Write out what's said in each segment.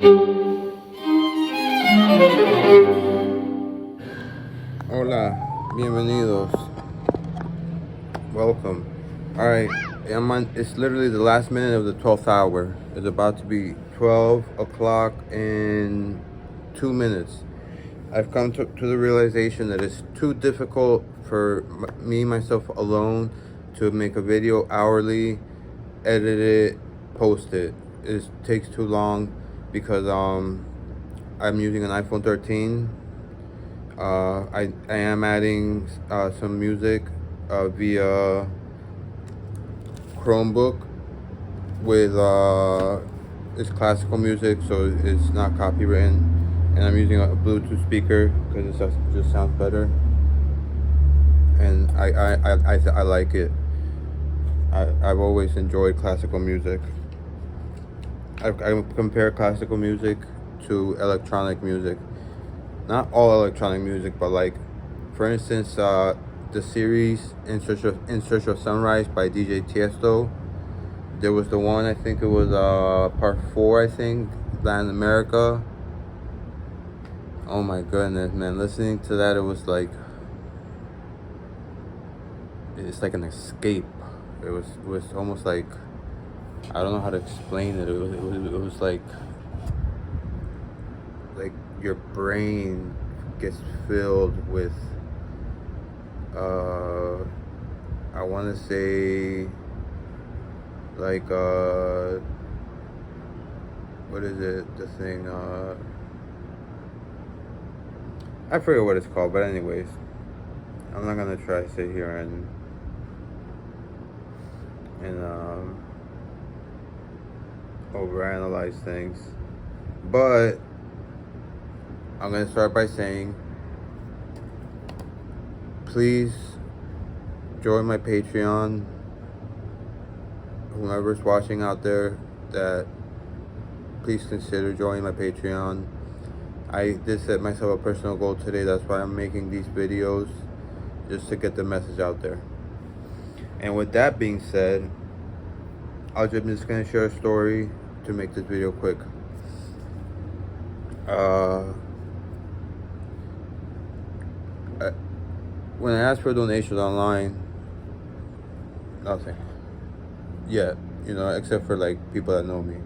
Hola, bienvenidos. Welcome. Alright, it's literally the last minute of the 12th hour. It's about to be 12 o'clock in 2 minutes. I've come to the realization that it's too difficult for myself alone to make a video hourly, edit it, post it. It takes too long because I'm using an iPhone 13. I am adding some music via Chromebook with it's classical music, so it's not copywritten, and I'm using a Bluetooth speaker because it just sounds better, and I like it. I've always enjoyed classical music. I compare classical music to electronic music. Not all electronic music, but like, for instance, the series In Search of Sunrise by DJ Tiesto. There was the one, I think it was part 4, I think, Latin America. Oh my goodness, man! Listening to that, it's like an escape. It was almost like, I don't know how to explain it. It was like your brain gets filled with I want to say like what is it, the thing, I forget what it's called, but anyways, I'm not gonna try to sit here and overanalyze things, but I'm gonna start by saying, please join my Patreon. Whoever's watching out there, that please consider joining my Patreon. I did set myself a personal goal today. That's why I'm making these videos, just to get the message out there. And with that being said, I'm just gonna share a story to make this video quick. When I asked for donations online, nothing yet, except for like people that know me.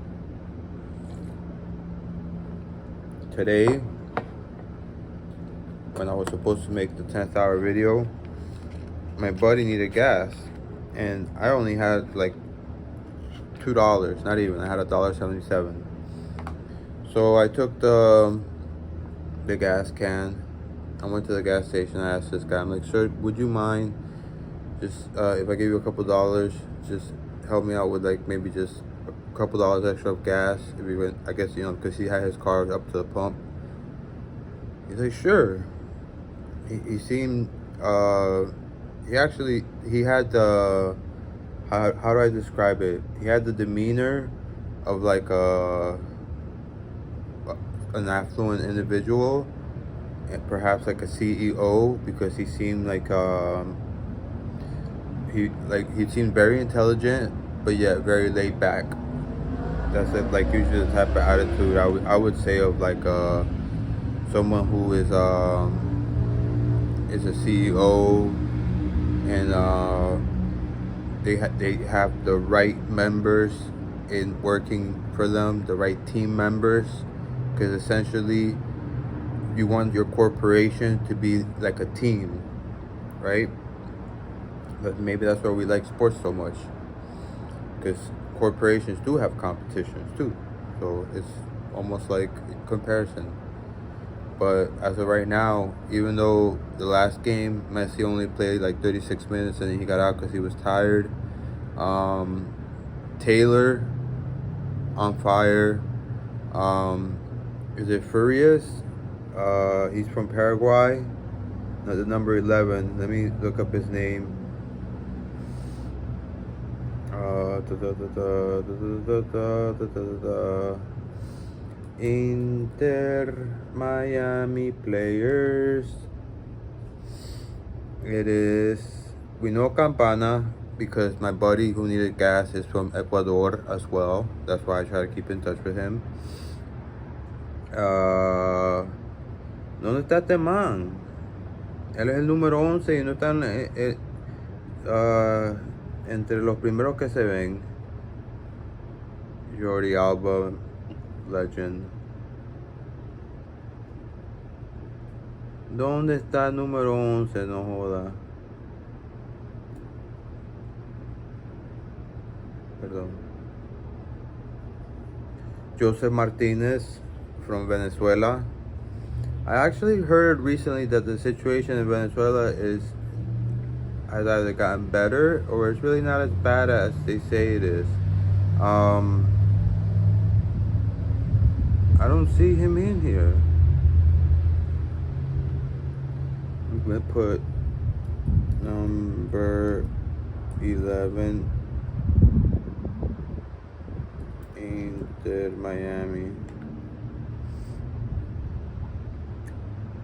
Today, when I was supposed to make the 10th hour video, my buddy needed gas, and I only had like $2, not even. I had $1.77. So I took the gas can. I went to the gas station. I asked this guy, I'm like, sir, would you mind just if I give you a couple dollars, just help me out with like maybe just a couple dollars extra of gas, if he went, I guess, because he had his car up to the pump. He's like, sure. He seemed he had the, how do I describe it, he had the demeanor of like an affluent individual, and perhaps like a CEO, because he seemed like he seemed very intelligent, but yet very laid back. That's like usually the type of attitude I would say of like someone who is a CEO, and they have the right members in working for them, the right team members, because essentially you want your corporation to be like a team, right? But maybe that's why we like sports so much, because corporations do have competitions too, so it's almost like a comparison. But as of right now, even though the last game Messi only played like 36 minutes and then he got out because he was tired, Taylor on fire. Is it Furious? He's from Paraguay. No, the number 11. Let me look up his name. Inter Miami players. It is, we know Campana because my buddy who needed gas is from Ecuador as well. That's why I try to keep in touch with him. Ah, ¿dónde está este man? Él es el número 11 y no está ah, entre los primeros que se ven. Jordi Alba, legend. ¿Dónde está el número 11? No joda. Perdón. Joseph Martinez from Venezuela. I actually heard recently that the situation in Venezuela has either gotten better or it's really not as bad as they say it is. I don't see him in here. I'm gonna put number 11 Inter Miami.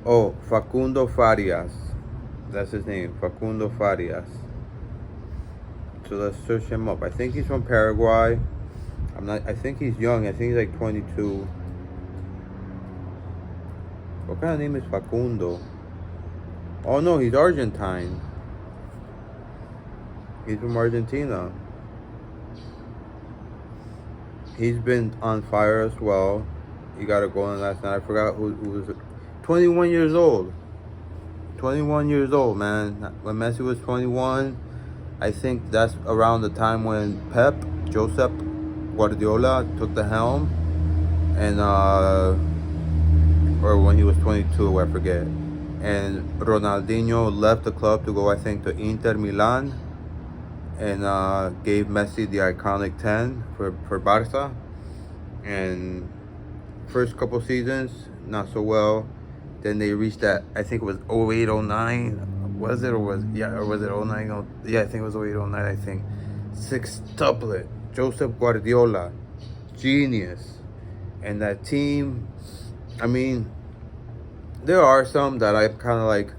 Oh, Facundo Farias. That's his name, Facundo Farias. So let's search him up. I think he's from Paraguay. I think he's young. I think he's like 22. What kind of name is Facundo? Oh no, he's Argentine. He's from Argentina. He's been on fire as well. He got a goal in last night. I forgot who was it. 21 years old. 21 years old, man. When Messi was 21, I think that's around the time when Josep Guardiola took the helm, and or when he was 22, I forget. And Ronaldinho left the club to go, I think, to Inter Milan, and gave Messi the iconic 10 for Barca. And first couple seasons, not so well. Then they reached that, I think it was 08, 09. Was it, or was it 09? Yeah, I think it was 08, 09, I think. Sextuplet. Joseph Guardiola. Genius. And that team, I mean, there are some that I kind of like,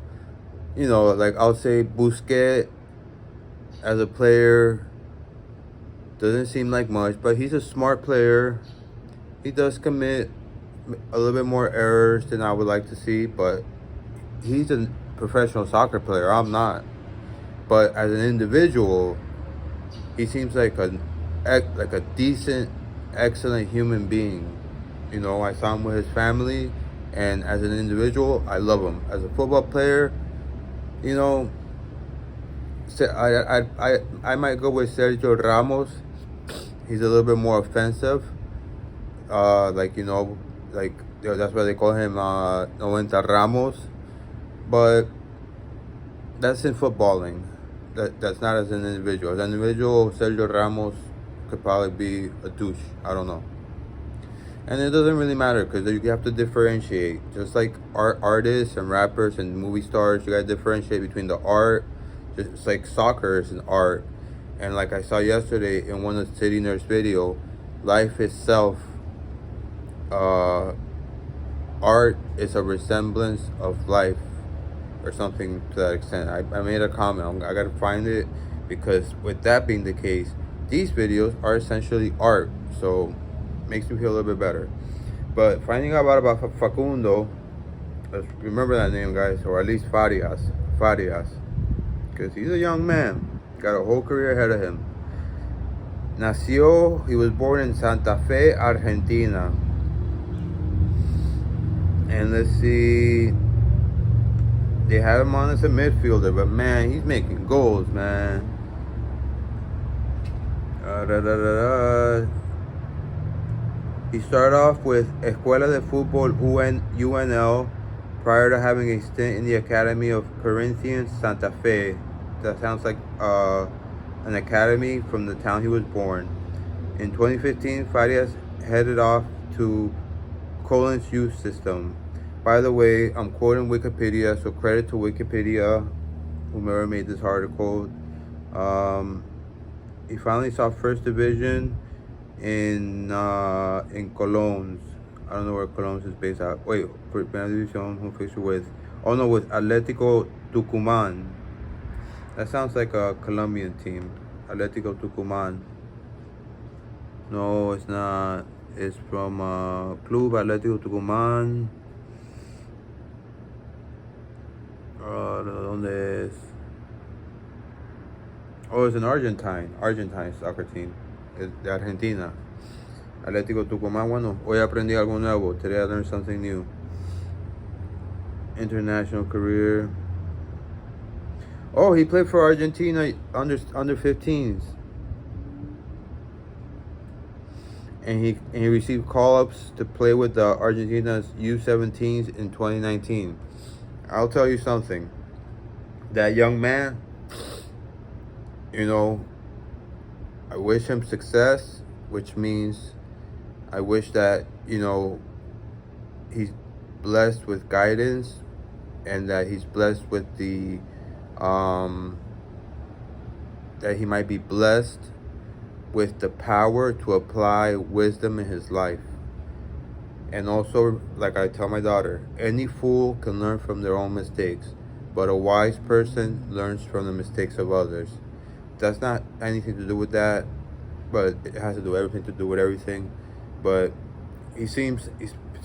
like I'll say Busquets as a player doesn't seem like much, but he's a smart player. He does commit a little bit more errors than I would like to see, but he's a professional soccer player. I'm not. But as an individual, he seems like a decent, excellent human being. I saw him with his family, and as an individual, I love him. As a football player, I might go with Sergio Ramos. He's a little bit more offensive. That's why they call him 90 Ramos. But that's in footballing. That's not as an individual. As an individual, Sergio Ramos could probably be a douche. I don't know. And it doesn't really matter because you have to differentiate. Just like artists and rappers and movie stars, you got to differentiate between the art. Just like soccer is an art. And like I saw yesterday in one of the City Nurse video, life itself, art is a resemblance of life or something to that extent. I made a comment. I got to find it because with that being the case, these videos are essentially art. So makes me feel a little bit better. But finding out about Facundo, let's remember that name, guys, or at least Farias, because he's a young man, got a whole career ahead of him. He was born in Santa Fe, Argentina. And let's see, they have him on as a midfielder, but man, he's making goals, man. He started off with Escuela de Fútbol UNL prior to having a stint in the Academy of Corinthians Santa Fe. That sounds like an academy from the town he was born. In 2015, Farias headed off to Colin's youth system. By the way, I'm quoting Wikipedia, so credit to Wikipedia, whomever made this article. He finally saw first division in Colón. I don't know where Colón is based at. Wait, Primera División, who fixed with? Oh no, with Atlético Tucumán. That sounds like a Colombian team. Atlético Tucumán. No, it's not. is from Club Atlético Tucumán. ¿Dónde es? Oh, it's an Argentine soccer team. Es de Argentina. Atlético Tucumán. Bueno, hoy aprendí algo nuevo. Today I learned something new. International career. Oh, he played for Argentina under 15s. And he received call-ups to play with the Argentina's U17s in 2019. I'll tell you something. That young man, you know, I wish him success, which means I wish that, you know, he's blessed with guidance and that he's blessed with the, that he might be blessed with the power to apply wisdom in his life. And also, like I tell my daughter, any fool can learn from their own mistakes, but a wise person learns from the mistakes of others. That's not anything to do with that, but it has to do everything to do with everything. But he seems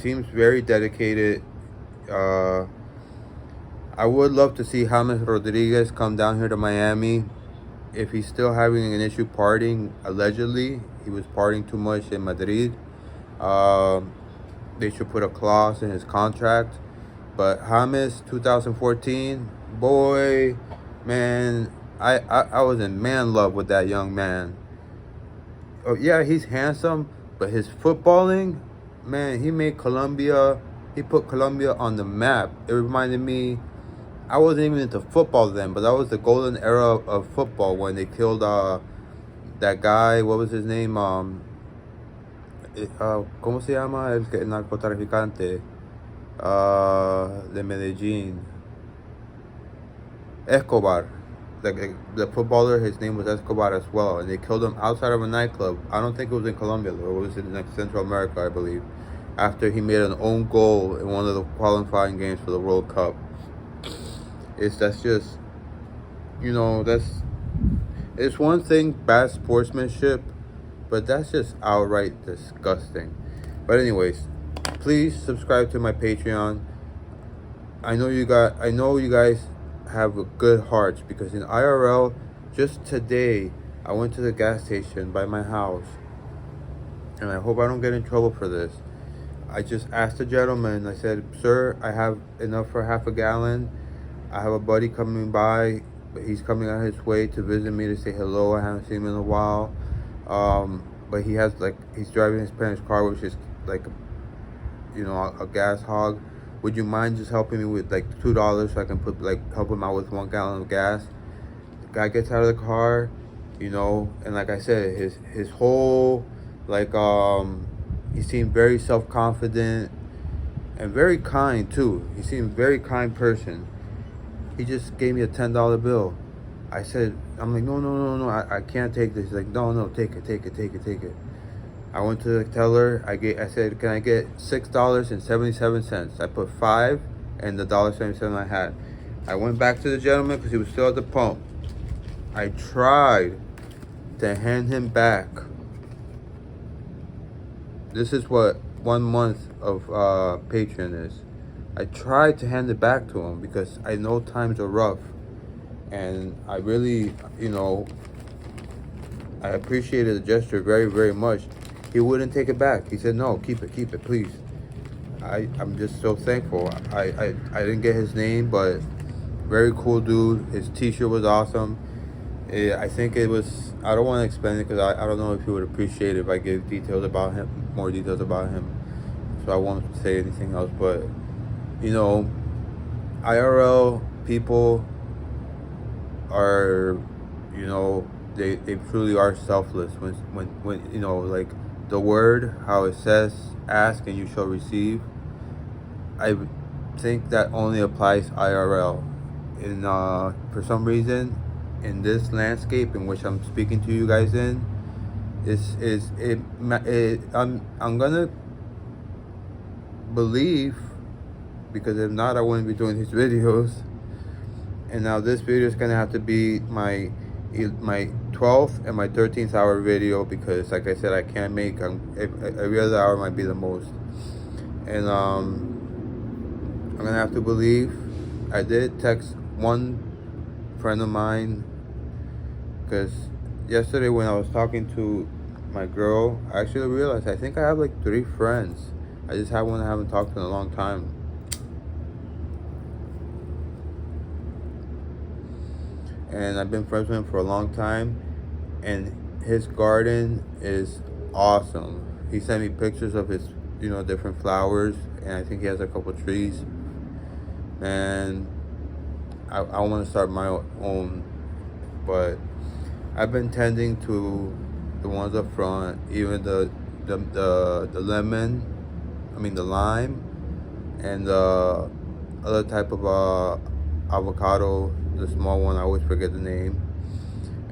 very dedicated. I would love to see James Rodriguez come down here to Miami. If he's still having an issue partying, allegedly, he was partying too much in Madrid. They should put a clause in his contract. But James, 2014, boy, man, I was in man love with that young man. Oh, yeah, he's handsome, but his footballing, man, he put Colombia on the map. It reminded me, I wasn't even into football then, but that was the golden era of football when they killed that guy, what was his name? ¿Cómo se llama el narcotraficante de Medellín? Escobar. The footballer, his name was Escobar as well, and they killed him outside of a nightclub. I don't think it was in Colombia, though. It was in Central America, I believe, after he made an own goal in one of the qualifying games for the World Cup. That's just, you know, it's one thing, bad sportsmanship, but that's just outright disgusting. But anyways, please subscribe to my Patreon. I know you guys have a good hearts, because in IRL, just today, I went to the gas station by my house, and I hope I don't get in trouble for this. I just asked the gentleman, I said, "Sir, I have enough for half a gallon. I have a buddy coming by, but he's coming out his way to visit me to say hello. I haven't seen him in a while. But he's driving his parents' car, which is like, you know, a gas hog. Would you mind just helping me with like $2 so I can help him out with 1 gallon of gas?" The guy gets out of the car, you know, and like I said, his whole he seemed very self-confident and very kind too. He seemed very kind person. He just gave me a $10 bill. I'm like, no, I can't take this. He's like, no, take it. I went to the teller. I said, can I get $6.77? I put 5 and the $1.77 I had. I went back to the gentleman because he was still at the pump. I tried to hand him back. This is what 1 month of Patreon is. I tried to hand it back to him because I know times are rough. And I really, you know, I appreciated the gesture very, very much. He wouldn't take it back. He said, no, keep it, please. I'm just so thankful. I didn't get his name, but very cool dude. His t-shirt was awesome. I think it was, I don't want to explain it because I don't know if he would appreciate it if I gave more details about him. So I won't say anything else, but, you know, IRL people are, you know, they truly are selfless when you know, like the word, how it says, ask and you shall receive. I think that only applies I'm for some reason, in this landscape in which I'm speaking to you guys in, I'm gonna believe, because if not, I wouldn't be doing these videos. And now this video is gonna have to be my my 12th and my 13th hour video, because like I said, I can't make every other hour might be the most. And I'm gonna have to believe I did text one friend of mine, because yesterday when I was talking to my girl, I actually realized I think I have like 3 friends. I just have one I haven't talked to in a long time. And I've been friends with him for a long time, and his garden is awesome. He sent me pictures of his, different flowers, and I think he has a couple trees. And I want to start my own, but I've been tending to the ones up front, even the lemon, the lime, and the other type of avocado, the small one. I always forget the name.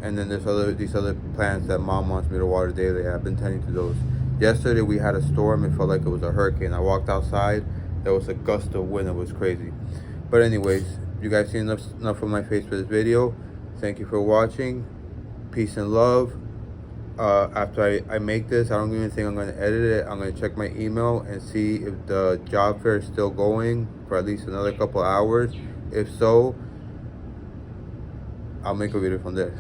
And then there's these other plants that mom wants me to water daily. I've been tending to those. Yesterday we had a storm. It felt like it was a hurricane. I walked outside. There was a gust of wind. It was crazy. But anyways, you guys seen enough of my face for this video. Thank you for watching. Peace and love. After I make this, I don't even think I'm going to edit it. I'm going to check my email and see if the job fair is still going for at least another couple hours. If so, I'll make a video from there.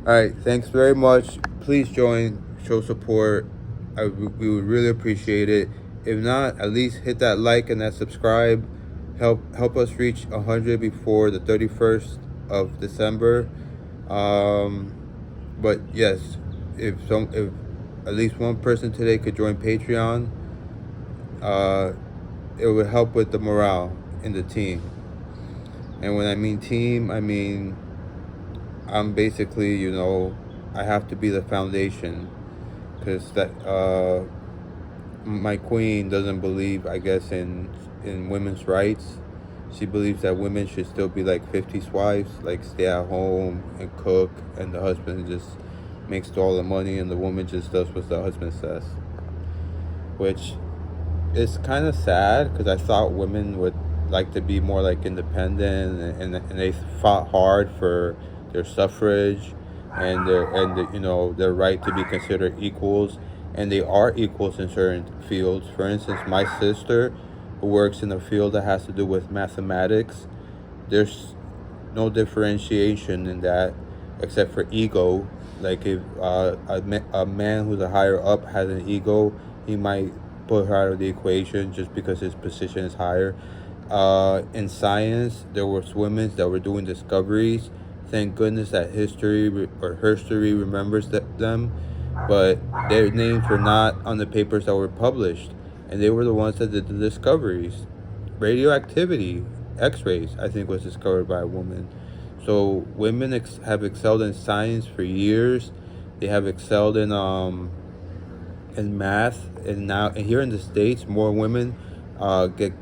Alright, thanks very much. Please join, show support. We would really appreciate it. If not, at least hit that like and that subscribe. Help us reach 100 before the 31st of December. But yes, if at least one person today could join Patreon, it would help with the morale in the team. And when I mean team, I mean I'm basically, I have to be the foundation, because my queen doesn't believe, I guess, in women's rights. She believes that women should still be like 50s wives, like stay at home and cook, and the husband just makes all the money and the woman just does what the husband says. Which is kind of sad, because I thought women would like to be more like independent, and they fought hard for their suffrage and their right to be considered equals, and they are equals in certain fields. For instance, my sister, who works in a field that has to do with mathematics, there's no differentiation in that except for ego. Like if a man who's a higher up has an ego, he might put her out of the equation just because his position is higher. In science, there were women that were doing discoveries. Thank goodness that history remembers them, but their names were not on the papers that were published, and they were the ones that did the discoveries. Radioactivity, X-rays, I think, was discovered by a woman. So women have excelled in science for years. They have excelled in math, and now here in the States, more women get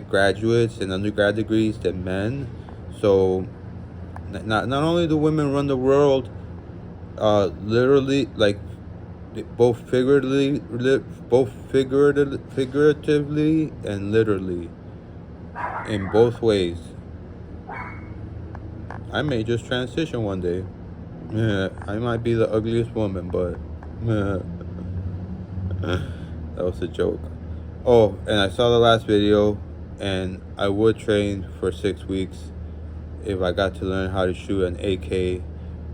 graduates and undergrad degrees than men. So not only do women run the world, literally, like both figuratively and literally, in both ways. I may just transition one day. Yeah, I might be the ugliest woman, but that was a joke. Oh, and I saw the last video, and I would train for 6 weeks if I got to learn how to shoot an AK.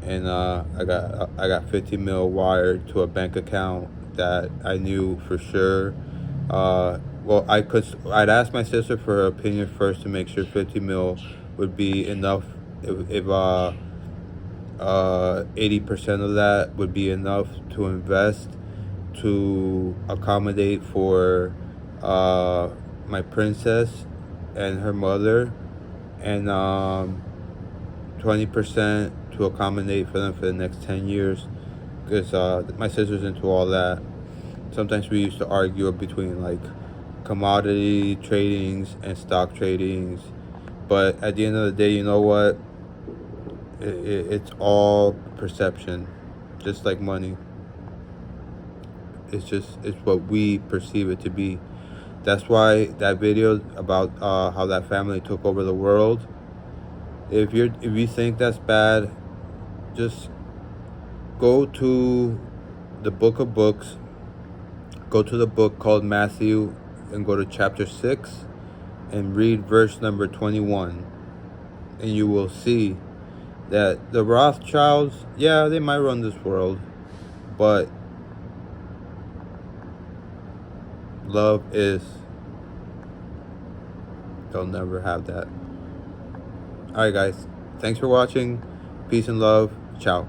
And I got 50 mil wired to a bank account that I knew for sure. Well, I'd ask my sister for her opinion first to make sure 50 mil would be enough. If 80% of that would be enough to invest to accommodate for my princess and her mother, and 20% to accommodate for them for the next 10 years, because my sister's into all that. Sometimes we used to argue between like commodity tradings and stock tradings, but at the end of the day, you know what? It's all perception, just like money. It's what we perceive it to be. That's why that video about how that family took over the world, if you think that's bad, just go to the book of books, go to the book called Matthew, and go to chapter 6 and read verse number 21. And you will see that the Rothschilds, yeah, they might run this world, but love is, they'll never have that. Alright guys, thanks for watching. Peace and love. Ciao.